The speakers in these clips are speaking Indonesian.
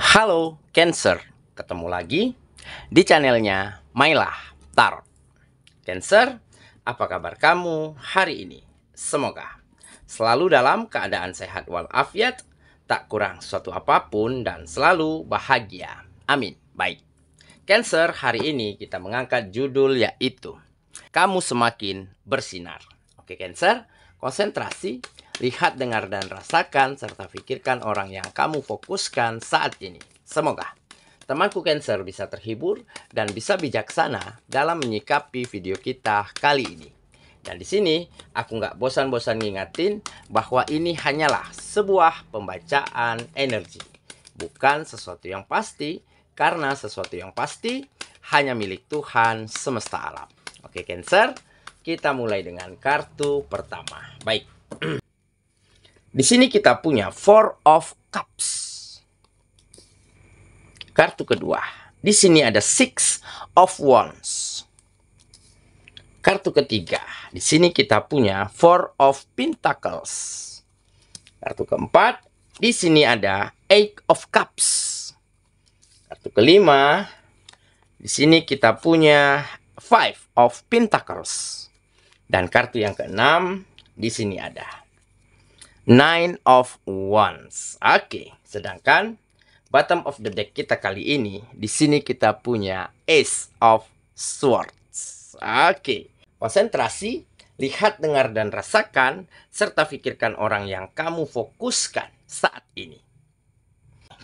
Halo Cancer, ketemu lagi di channelnya Mailah Tarot. Cancer, apa kabar kamu hari ini? Semoga selalu dalam keadaan sehat walafiat, tak kurang suatu apapun dan selalu bahagia. Amin. Baik, Cancer, hari ini kita mengangkat judul yaitu Kamu Semakin Bersinar. Oke Cancer, konsentrasi, lihat, dengar, dan rasakan, serta pikirkan orang yang kamu fokuskan saat ini. Semoga temanku Cancer bisa terhibur dan bisa bijaksana dalam menyikapi video kita kali ini. Dan di sini aku nggak bosan-bosan ngingatin bahwa ini hanyalah sebuah pembacaan energi, bukan sesuatu yang pasti, karena sesuatu yang pasti hanya milik Tuhan semesta alam. Oke Cancer, kita mulai dengan kartu pertama. Baik. Di sini kita punya Four of Cups. Kartu kedua. Di sini ada Six of Wands. Kartu ketiga. Di sini kita punya Four of Pentacles. Kartu keempat. Di sini ada Eight of Cups. Kartu kelima. Di sini kita punya Five of Pentacles. Dan kartu yang keenam. Di sini ada Nine of Wands. Oke, sedangkan bottom of the deck kita kali ini, di sini kita punya Ace of Swords. Oke, konsentrasi, lihat, dengar, dan rasakan, serta pikirkan orang yang kamu fokuskan saat ini.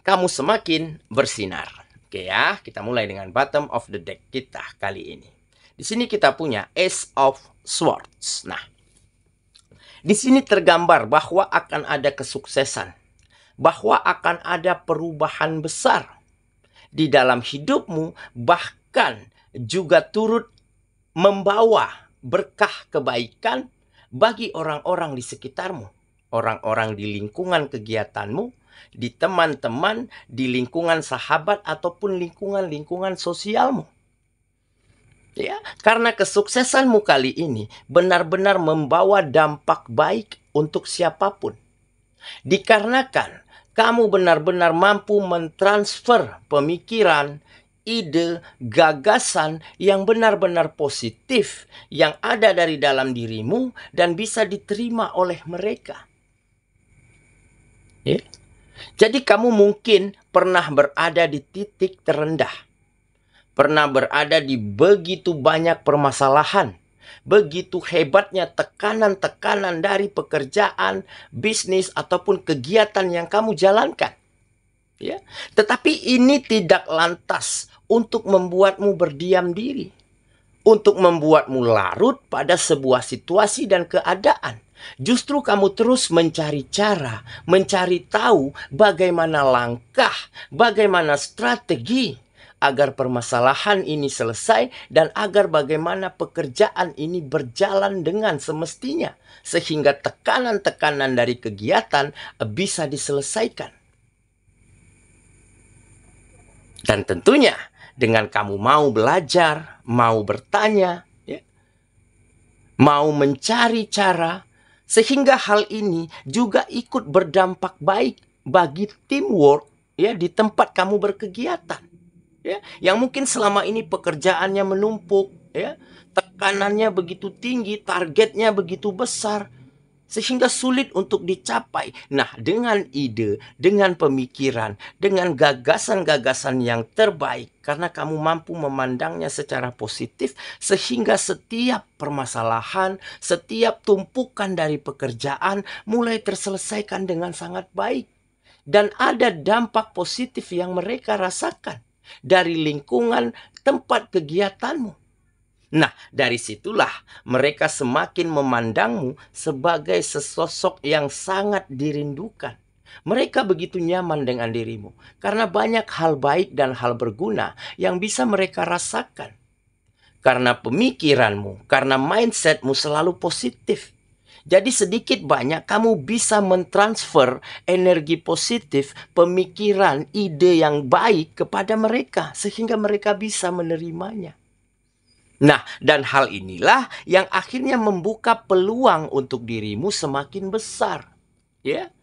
Kamu semakin bersinar. Oke ya, kita mulai dengan bottom of the deck kita kali ini. Di sini kita punya Ace of Swords. Nah, di sini tergambar bahwa akan ada kesuksesan, bahwa akan ada perubahan besar di dalam hidupmu, bahkan juga turut membawa berkah kebaikan bagi orang-orang di sekitarmu, orang-orang di lingkungan kegiatanmu, di teman-teman, di lingkungan sahabat ataupun lingkungan sosialmu. Ya, karena kesuksesanmu kali ini benar-benar membawa dampak baik untuk siapapun. Dikarenakan kamu benar-benar mampu mentransfer pemikiran, ide, gagasan yang benar-benar positif yang ada dari dalam dirimu dan bisa diterima oleh mereka. Ya. Jadi kamu mungkin pernah berada di titik terendah. Pernah berada di begitu banyak permasalahan, begitu hebatnya tekanan-tekanan dari pekerjaan, bisnis, ataupun kegiatan yang kamu jalankan. Ya. Tetapi ini tidak lantas untuk membuatmu berdiam diri, untuk membuatmu larut pada sebuah situasi dan keadaan. Justru kamu terus mencari cara, mencari tahu bagaimana langkah, bagaimana strategi agar permasalahan ini selesai dan agar bagaimana pekerjaan ini berjalan dengan semestinya. Sehingga tekanan-tekanan dari kegiatan bisa diselesaikan. Dan tentunya dengan kamu mau belajar, mau bertanya, ya, mau mencari cara, sehingga hal ini juga ikut berdampak baik bagi teamwork ya, di tempat kamu berkegiatan. Ya, yang mungkin selama ini pekerjaannya menumpuk, ya, tekanannya begitu tinggi, targetnya begitu besar, sehingga sulit untuk dicapai. Nah, dengan ide, dengan pemikiran, dengan gagasan-gagasan yang terbaik, karena kamu mampu memandangnya secara positif, sehingga setiap permasalahan, setiap tumpukan dari pekerjaan mulai terselesaikan dengan sangat baik. Dan ada dampak positif yang mereka rasakan dari lingkungan tempat kegiatanmu. Nah, dari situlah mereka semakin memandangmu sebagai sesosok yang sangat dirindukan. Mereka begitu nyaman dengan dirimu karena banyak hal baik dan hal berguna yang bisa mereka rasakan. Karena pemikiranmu, karena mindsetmu selalu positif. Jadi sedikit banyak kamu bisa mentransfer energi positif, pemikiran, ide yang baik kepada mereka sehingga mereka bisa menerimanya. Nah, dan hal inilah yang akhirnya membuka peluang untuk dirimu semakin besar. Ya.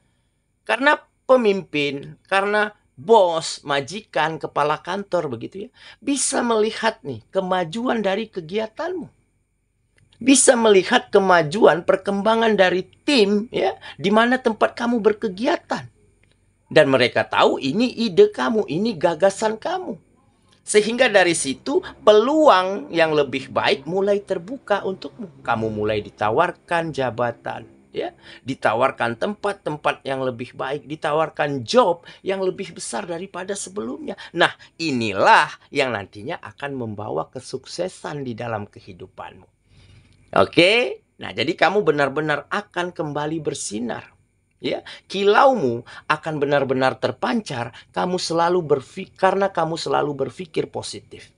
Karena pemimpin, karena bos, majikan, kepala kantor begitu ya, bisa melihat nih kemajuan dari kegiatanmu. Bisa melihat kemajuan perkembangan dari tim ya, di mana tempat kamu berkegiatan. Dan mereka tahu ini ide kamu, ini gagasan kamu. Sehingga dari situ peluang yang lebih baik mulai terbuka untukmu. Kamu mulai ditawarkan jabatan, ya, ditawarkan tempat-tempat yang lebih baik, ditawarkan job yang lebih besar daripada sebelumnya. Nah, inilah yang nantinya akan membawa kesuksesan di dalam kehidupanmu. Oke? Nah, jadi kamu benar-benar akan kembali bersinar. Ya, kilaumu akan benar-benar terpancar karena kamu selalu berpikir positif.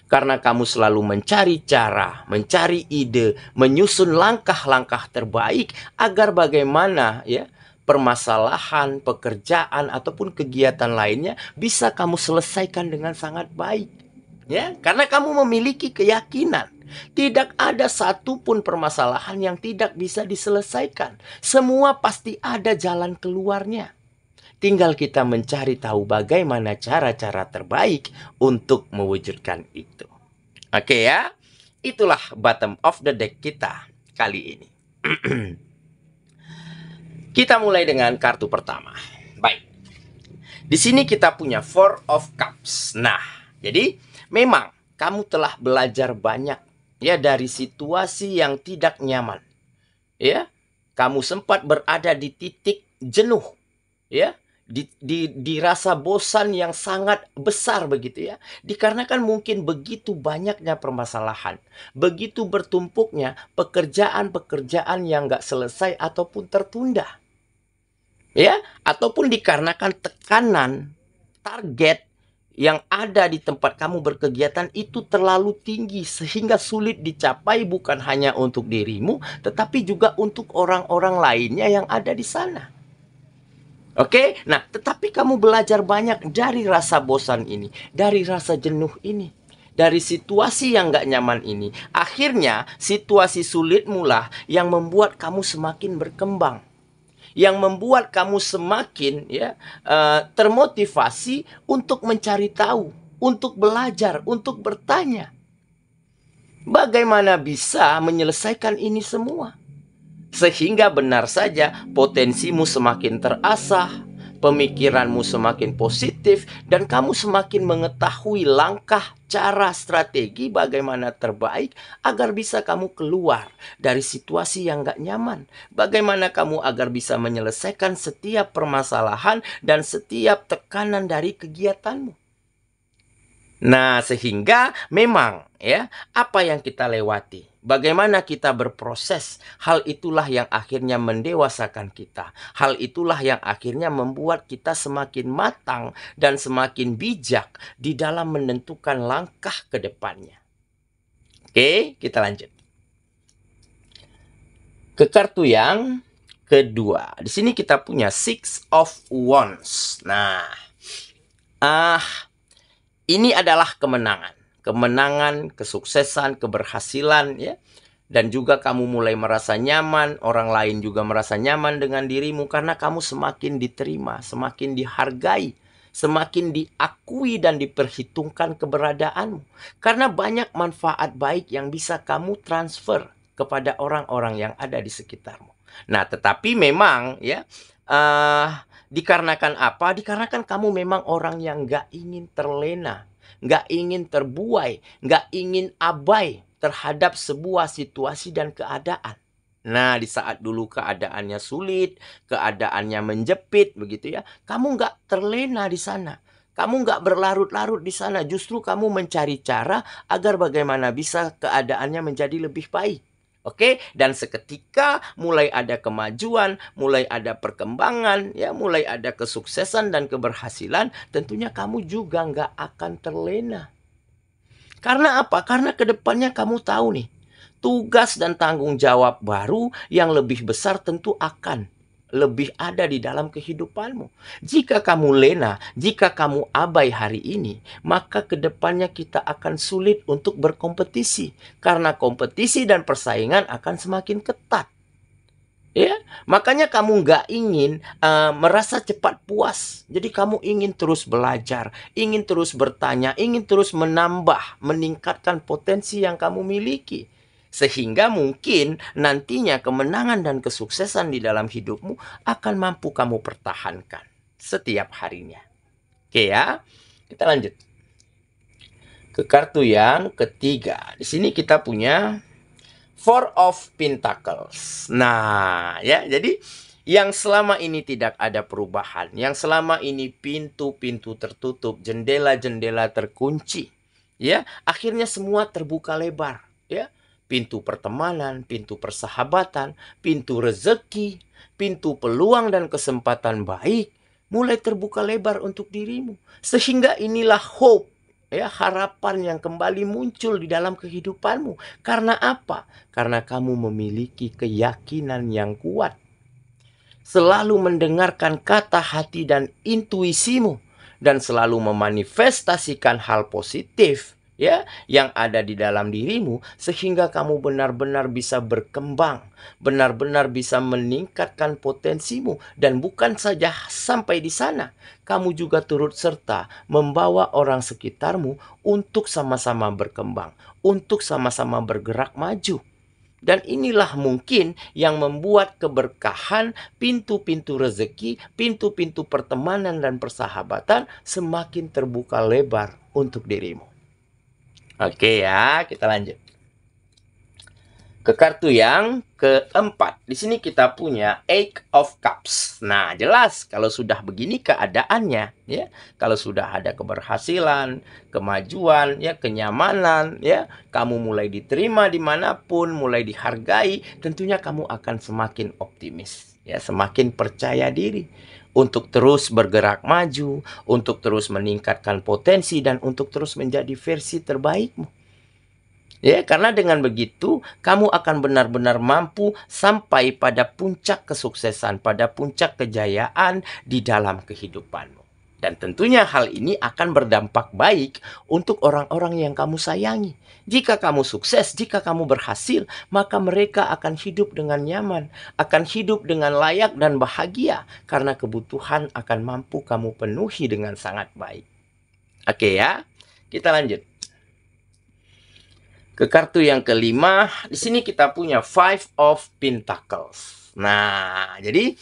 Karena kamu selalu mencari cara, mencari ide, menyusun langkah-langkah terbaik agar bagaimana ya permasalahan, pekerjaan ataupun kegiatan lainnya bisa kamu selesaikan dengan sangat baik. Ya, karena kamu memiliki keyakinan tidak ada satupun permasalahan yang tidak bisa diselesaikan. Semua pasti ada jalan keluarnya. Tinggal kita mencari tahu bagaimana cara-cara terbaik untuk mewujudkan itu. Oke ya, itulah bottom of the deck kita kali ini. Kita mulai dengan kartu pertama. Baik, di sini kita punya Four of Cups. Nah, jadi memang kamu telah belajar banyak ya dari situasi yang tidak nyaman. Ya, kamu sempat berada di titik jenuh. Ya, dirasa bosan yang sangat besar begitu ya. Dikarenakan mungkin begitu banyaknya permasalahan, begitu bertumpuknya pekerjaan-pekerjaan yang gak selesai ataupun tertunda. Ya, ataupun dikarenakan tekanan target yang ada di tempat kamu berkegiatan itu terlalu tinggi sehingga sulit dicapai bukan hanya untuk dirimu tetapi juga untuk orang-orang lainnya yang ada di sana. Oke, nah tetapi kamu belajar banyak dari rasa bosan ini, dari rasa jenuh ini, dari situasi yang gak nyaman ini. Akhirnya situasi sulitmu lah yang membuat kamu semakin berkembang, yang membuat kamu semakin ya termotivasi untuk mencari tahu, untuk belajar, untuk bertanya. Bagaimana bisa menyelesaikan ini semua? Sehingga benar saja potensimu semakin terasah, pemikiranmu semakin positif, dan kamu semakin mengetahui langkah, cara, strategi bagaimana terbaik agar bisa kamu keluar dari situasi yang gak nyaman. Bagaimana kamu agar bisa menyelesaikan setiap permasalahan dan setiap tekanan dari kegiatanmu. Nah, sehingga memang ya, apa yang kita lewati, bagaimana kita berproses, hal itulah yang akhirnya mendewasakan kita. Hal itulah yang akhirnya membuat kita semakin matang dan semakin bijak di dalam menentukan langkah ke depannya. Oke, kita lanjut. Ke kartu yang kedua. Di sini kita punya Six of Wands. Nah, ini adalah kemenangan. Kemenangan, kesuksesan, keberhasilan ya. Dan juga kamu mulai merasa nyaman, orang lain juga merasa nyaman dengan dirimu karena kamu semakin diterima, semakin dihargai, semakin diakui dan diperhitungkan keberadaanmu. Karena banyak manfaat baik yang bisa kamu transfer kepada orang-orang yang ada di sekitarmu. Nah, tetapi memang ya dikarenakan apa? Dikarenakan kamu memang orang yang gak ingin terlena, gak ingin terbuai, gak ingin abai terhadap sebuah situasi dan keadaan. Nah, di saat dulu keadaannya sulit, keadaannya menjepit, begitu ya, kamu gak terlena di sana. Kamu gak berlarut-larut di sana. Justru kamu mencari cara agar bagaimana bisa keadaannya menjadi lebih baik. Oke, dan seketika mulai ada kemajuan, mulai ada perkembangan, ya, mulai ada kesuksesan dan keberhasilan, tentunya kamu juga nggak akan terlena. Karena apa? Karena kedepannya kamu tahu nih, tugas dan tanggung jawab baru yang lebih besar tentu akan lebih ada di dalam kehidupanmu. Jika kamu lena, jika kamu abai hari ini, maka kedepannya kita akan sulit untuk berkompetisi. Karena kompetisi dan persaingan akan semakin ketat. Ya, makanya kamu nggak ingin merasa cepat puas. Jadi kamu ingin terus belajar, ingin terus bertanya, ingin terus menambah, meningkatkan potensi yang kamu miliki. Sehingga mungkin nantinya kemenangan dan kesuksesan di dalam hidupmu akan mampu kamu pertahankan setiap harinya. Oke ya, kita lanjut ke kartu yang ketiga. Di sini kita punya Four of Pentacles. Nah, ya, jadi yang selama ini tidak ada perubahan, yang selama ini pintu-pintu tertutup, jendela-jendela terkunci, ya, akhirnya semua terbuka lebar, ya. Pintu pertemanan, pintu persahabatan, pintu rezeki, pintu peluang dan kesempatan baik mulai terbuka lebar untuk dirimu. Sehingga inilah hope, ya, harapan yang kembali muncul di dalam kehidupanmu. Karena apa? Karena kamu memiliki keyakinan yang kuat. Selalu mendengarkan kata hati dan intuisimu. Dan selalu memanifestasikan hal positif, ya, yang ada di dalam dirimu. Sehingga kamu benar-benar bisa berkembang. Benar-benar bisa meningkatkan potensimu. Dan bukan saja sampai di sana, kamu juga turut serta membawa orang sekitarmu untuk sama-sama berkembang, untuk sama-sama bergerak maju. Dan inilah mungkin yang membuat keberkahan, pintu-pintu rezeki, pintu-pintu pertemanan dan persahabatan semakin terbuka lebar untuk dirimu. Oke ya, kita lanjut ke kartu yang keempat. Di sini kita punya Eight of Cups. Nah, jelas kalau sudah begini keadaannya, ya. Kalau sudah ada keberhasilan, kemajuan, ya, kenyamanan, ya, kamu mulai diterima dimanapun, mulai dihargai, tentunya kamu akan semakin optimis, ya, semakin percaya diri untuk terus bergerak maju, untuk terus meningkatkan potensi dan untuk terus menjadi versi terbaikmu. Ya, karena dengan begitu kamu akan benar-benar mampu sampai pada puncak kesuksesan, pada puncak kejayaan di dalam kehidupanmu. Dan tentunya hal ini akan berdampak baik untuk orang-orang yang kamu sayangi. Jika kamu sukses, jika kamu berhasil, maka mereka akan hidup dengan nyaman, akan hidup dengan layak dan bahagia, karena kebutuhan akan mampu kamu penuhi dengan sangat baik. Oke ya, kita lanjut ke kartu yang kelima. Di sini kita punya Five of Pentacles. Nah, jadi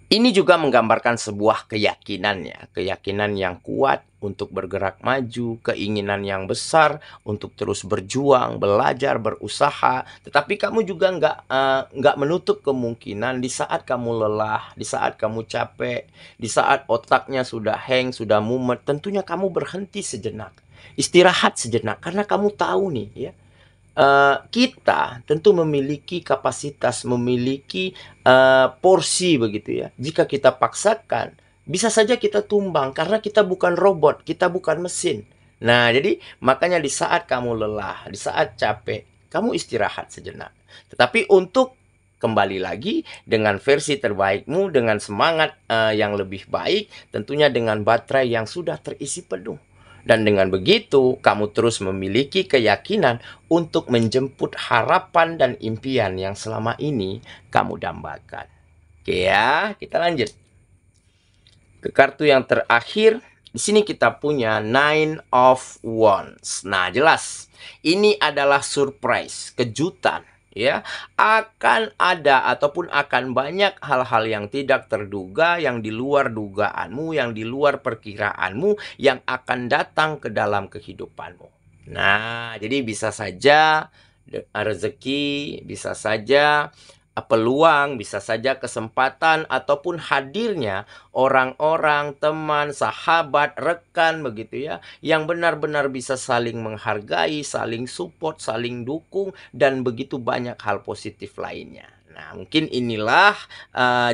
ini juga menggambarkan sebuah keyakinan, ya, keyakinan yang kuat untuk bergerak maju, keinginan yang besar untuk terus berjuang, belajar, berusaha. Tetapi kamu juga nggak menutup kemungkinan di saat kamu lelah, di saat kamu capek, di saat otaknya sudah hang, sudah mumet, tentunya kamu berhenti sejenak, istirahat sejenak, karena kamu tahu nih, ya, kita tentu memiliki kapasitas, memiliki porsi begitu ya. Jika kita paksakan, bisa saja kita tumbang karena kita bukan robot, kita bukan mesin. Nah, jadi makanya di saat kamu lelah, di saat capek, kamu istirahat sejenak. Tetapi untuk kembali lagi dengan versi terbaikmu, dengan semangat yang lebih baik, tentunya dengan baterai yang sudah terisi penuh. Dan dengan begitu, kamu terus memiliki keyakinan untuk menjemput harapan dan impian yang selama ini kamu dambakan. Oke ya, kita lanjut ke kartu yang terakhir. Di sini kita punya Nine of Wands. Nah, jelas ini adalah surprise, kejutan, ya. Akan ada ataupun akan banyak hal-hal yang tidak terduga, yang di luar dugaanmu, yang di luar perkiraanmu, yang akan datang ke dalam kehidupanmu. Nah, jadi bisa saja rezeki, bisa saja peluang, bisa saja kesempatan, ataupun hadirnya orang-orang, teman, sahabat, rekan begitu ya, yang benar-benar bisa saling menghargai, saling support, saling dukung, dan begitu banyak hal positif lainnya. Nah, mungkin inilah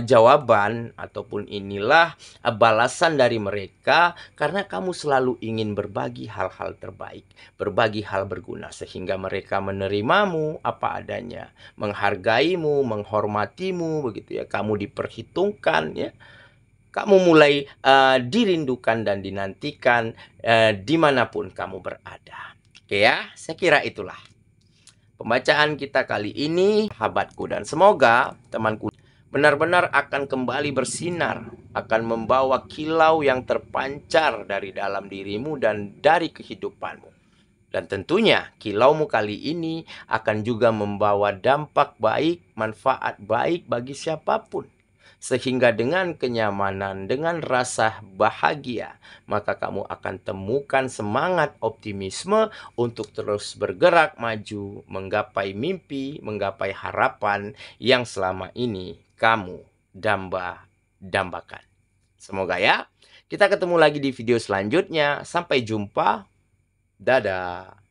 jawaban ataupun inilah balasan dari mereka, karena kamu selalu ingin berbagi hal-hal terbaik, berbagi hal berguna, sehingga mereka menerimamu apa adanya, menghargaimu, menghormatimu begitu ya. Kamu diperhitungkan, ya. Kamu mulai dirindukan dan dinantikan dimanapun kamu berada. Oke ya, saya kira itulah pembacaan kita kali ini, sahabatku, dan semoga temanku benar-benar akan kembali bersinar, akan membawa kilau yang terpancar dari dalam dirimu dan dari kehidupanmu. Dan tentunya kilaumu kali ini akan juga membawa dampak baik, manfaat baik bagi siapapun. Sehingga dengan kenyamanan, dengan rasa bahagia, maka kamu akan temukan semangat optimisme untuk terus bergerak maju, menggapai mimpi, menggapai harapan yang selama ini kamu dambakan. Semoga ya, kita ketemu lagi di video selanjutnya. Sampai jumpa. Dadah.